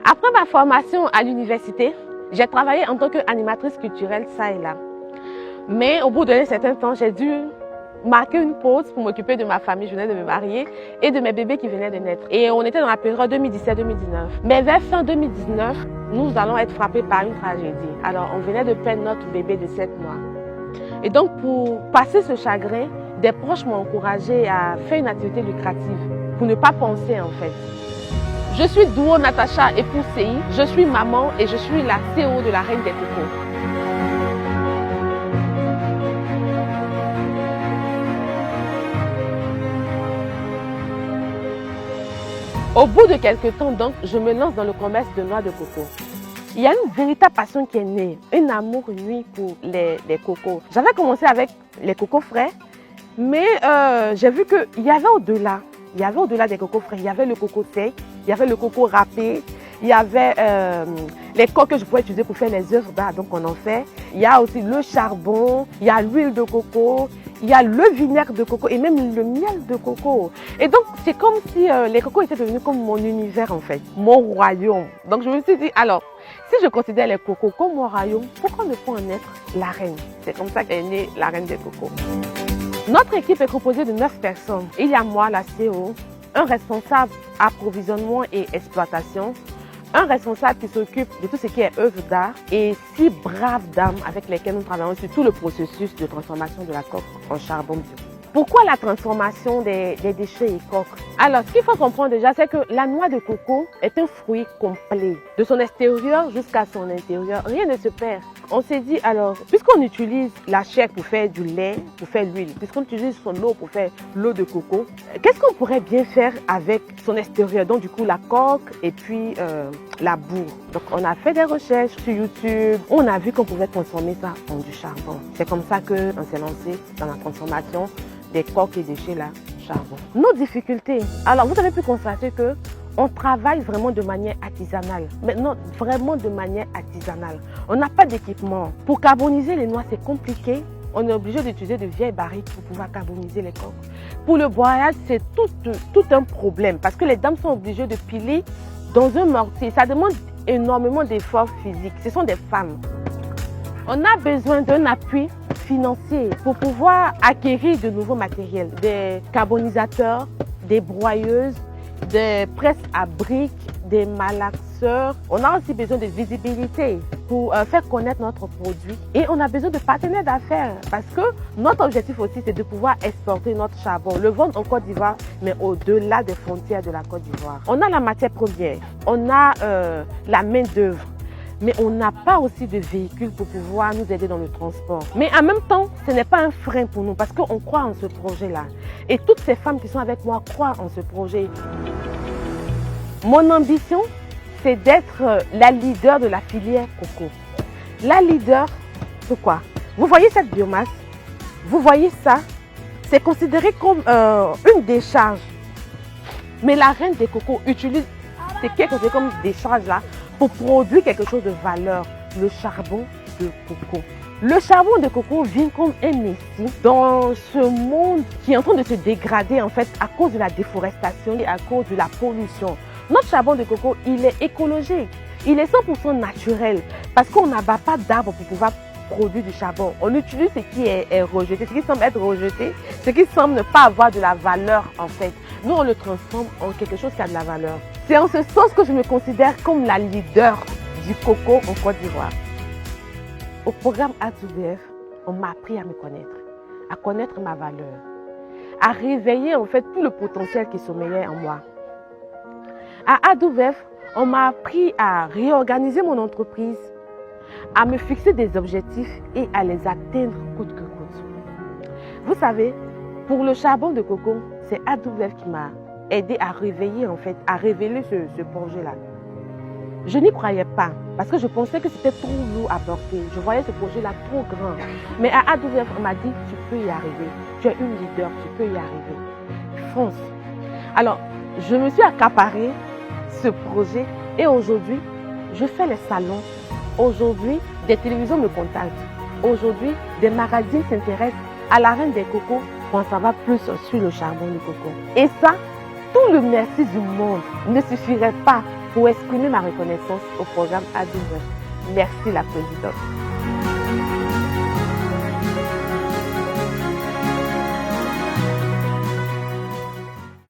Après ma formation à l'université, j'ai travaillé en tant qu'animatrice culturelle ça et là. Mais au bout d'un certain temps, j'ai dû marquer une pause pour m'occuper de ma famille. Je venais de me marier et de mes bébés qui venaient de naître. Et on était dans la période 2017-2019. Mais vers fin 2019, nous allons être frappés par une tragédie. Alors, on venait de perdre notre bébé de 7 mois. Et donc, pour passer ce chagrin, des proches m'ont encouragé à faire une activité lucrative, pour ne pas penser en fait. Je suis Duo Natacha, épouse CI, je suis maman et je suis la CEO de la Reine des Cocos. Au bout de quelques temps, donc, je me lance dans le commerce de noix de coco. Il y a une véritable passion qui est née, un amour nuit pour les cocos. J'avais commencé avec les cocos frais, mais j'ai vu qu'il y avait au-delà. Il y avait au-delà des cocos frais, il y avait le coco sec, il y avait le coco râpé, il y avait les coques que je pouvais utiliser pour faire les œuvres d'art, donc on en fait. Il y a aussi le charbon, il y a l'huile de coco, il y a le vinaigre de coco et même le miel de coco. Et donc c'est comme si les cocos étaient devenus comme mon univers en fait, mon royaume. Donc je me suis dit, alors, si je considère les cocos comme mon royaume, pourquoi ne pas en être la reine? C'est comme ça qu'est née la Reine des Cocos. Notre équipe est composée de 9 personnes. Il y a moi, la CEO, un responsable approvisionnement et exploitation, un responsable qui s'occupe de tout ce qui est œuvre d'art et 6 braves dames avec lesquelles nous travaillons sur tout le processus de transformation de la coque en charbon bio. Pourquoi la transformation des déchets et coques? Alors, ce qu'il faut comprendre déjà, c'est que la noix de coco est un fruit complet. De son extérieur jusqu'à son intérieur, rien ne se perd. On s'est dit, alors, puisqu'on utilise la chair pour faire du lait, pour faire l'huile, puisqu'on utilise son eau pour faire l'eau de coco, qu'est-ce qu'on pourrait bien faire avec son extérieur? Donc, du coup, la coque et puis la bourre. Donc, on a fait des recherches sur YouTube. On a vu qu'on pouvait transformer ça en du charbon. C'est comme ça qu'on s'est lancé dans la transformation des coques et déchets là, charbon. Nos difficultés. Alors, vous avez pu constater que on travaille vraiment de manière artisanale. Maintenant, vraiment de manière artisanale. On n'a pas d'équipement. Pour carboniser les noix, c'est compliqué. On est obligé d'utiliser de vieilles barriques pour pouvoir carboniser les coques. Pour le broyage, c'est tout un problème parce que les dames sont obligées de piler dans un mortier. Ça demande énormément d'efforts physiques. Ce sont des femmes. On a besoin d'un appui financier pour pouvoir acquérir de nouveaux matériels, des carbonisateurs, des broyeuses, des presses à briques, des malaxeurs. On a aussi besoin de visibilité pour faire connaître notre produit et on a besoin de partenaires d'affaires parce que notre objectif aussi c'est de pouvoir exporter notre charbon, le vendre en Côte d'Ivoire mais au-delà des frontières de la Côte d'Ivoire. On a la matière première, on a la main d'œuvre. Mais on n'a pas aussi de véhicules pour pouvoir nous aider dans le transport. Mais en même temps, ce n'est pas un frein pour nous parce qu'on croit en ce projet-là. Et toutes ces femmes qui sont avec moi croient en ce projet. Mon ambition, c'est d'être la leader de la filière coco. La leader, pourquoi? Vous voyez cette biomasse? Vous voyez ça? C'est considéré comme une décharge. Mais la Reine des Cocos utilise ce qui est considéré comme décharge là pour produire quelque chose de valeur, le charbon de coco. Le charbon de coco vient comme un messie dans ce monde qui est en train de se dégrader en fait à cause de la déforestation et à cause de la pollution. Notre charbon de coco, il est écologique, il est 100% naturel parce qu'on n'abat pas d'arbres pour pouvoir produire du charbon. On utilise ce qui est rejeté, ce qui semble être rejeté, ce qui semble ne pas avoir de la valeur en fait. Nous, on le transforme en quelque chose qui a de la valeur. C'est en ce sens que je me considère comme la leader du coco en Côte d'Ivoire. Au programme A2VF, on m'a appris à me connaître ma valeur, à réveiller en fait tout le potentiel qui sommeillait en moi. À A2VF, on m'a appris à réorganiser mon entreprise, à me fixer des objectifs et à les atteindre coûte que coûte. Vous savez, pour le charbon de coco, c'est A2VF qui m'a aidé à réveiller en fait, à révéler ce projet-là. Je n'y croyais pas parce que je pensais que c'était trop lourd à porter. Je voyais ce projet-là trop grand. Mais à A2VF, on m'a dit, tu peux y arriver. Tu es une leader, tu peux y arriver. Fonce. Alors, je me suis accaparé ce projet et aujourd'hui, je fais les salons. Aujourd'hui, des télévisions me contactent. Aujourd'hui, des magazines s'intéressent à la Reine des Cocos pour en savoir plus sur le charbon de coco. Et ça, tout le merci du monde ne suffirait pas pour exprimer ma reconnaissance au programme AWS. Merci la présidente.